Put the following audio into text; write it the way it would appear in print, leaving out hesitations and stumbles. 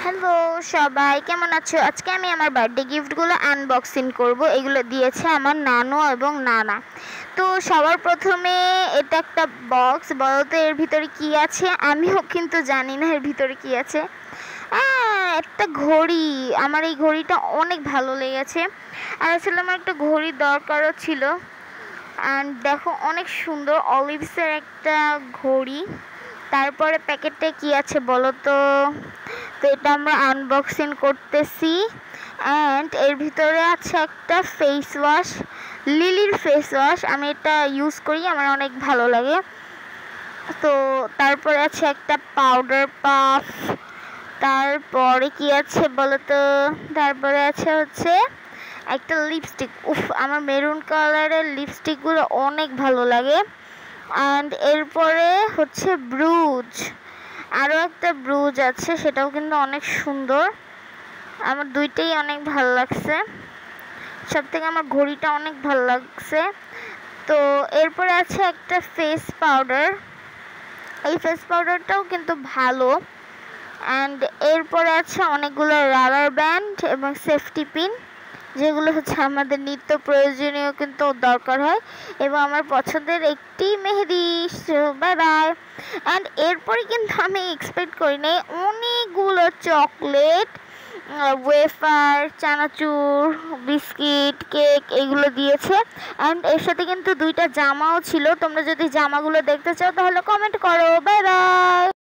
Hello সবাই, কেমন আছো? আজকে আমি আমার বার্থডে গিফটগুলো আনবক্সিং করব। এগুলো দিয়েছে আমার নানু এবং নানা। তো সবার প্রথমে এটা একটা বক্স, বলতো এর ভিতরে কি আছে? আমিও কিন্তু জানি না এর ভিতরে কি আছে। একটা ঘড়ি। আমার এই ঘড়িটা অনেক ভালো লেগেছে, আর আসলে আমার একটা ঘড়ি দরকারও ছিল। অ্যান্ড দেখো, অনেক সুন্দর অলিভসের একটা ঘড়ি। তারপরে প্যাকেটে কি আছে বলো তো? তো এটা আমরা আনবক্সিং করতেছি। অ্যান্ড এর ভিতরে আছে একটা ফেস ওয়াশ, লিলির ফেস ওয়াশ। আমি এটা ইউজ করি, আমার অনেক ভালো লাগে। তো তারপরে আছে একটা পাউডার পাফ। তারপরে কি আছে বলো তো? তারপরে আছে হচ্ছে একটা লিপস্টিক। উফ, আমার মেরুন কালারের লিপস্টিকগুলো অনেক ভালো লাগে। অ্যান্ড এরপরে হচ্ছে ব্রুজ, আরও একটা ব্রুজ আছে, সেটাও কিন্তু অনেক সুন্দর। আমার দুইটাই অনেক ভালো লাগছে, সব থেকে আমার ঘড়িটা অনেক ভালো লাগছে। তো এরপরে আছে একটা ফেস পাউডার, এই ফেস পাউডারটাও কিন্তু ভালো। অ্যান্ড এরপরে আছে অনেকগুলো রাবার ব্যান্ড এবং সেফটি পিন, যেগুলো হচ্ছে আমাদের নিত্য প্রয়োজনীয় কিন্তু দরকার হয়। এবং আমার পছন্দের একটি মেহেদি। Bye bye. অ্যান্ড এরপরে কিন্তু আমি এক্সপেক্ট করি নাই অনেকগুলো চকলেট, ওয়েফার, চানাচুর, বিস্কিট, কেক এগুলো দিয়েছে। অ্যান্ড এর সাথে কিন্তু দুইটা জামাও ছিল। তোমরা যদি জামাগুলো দেখতে চাও তাহলে কমেন্ট করো। Bye bye.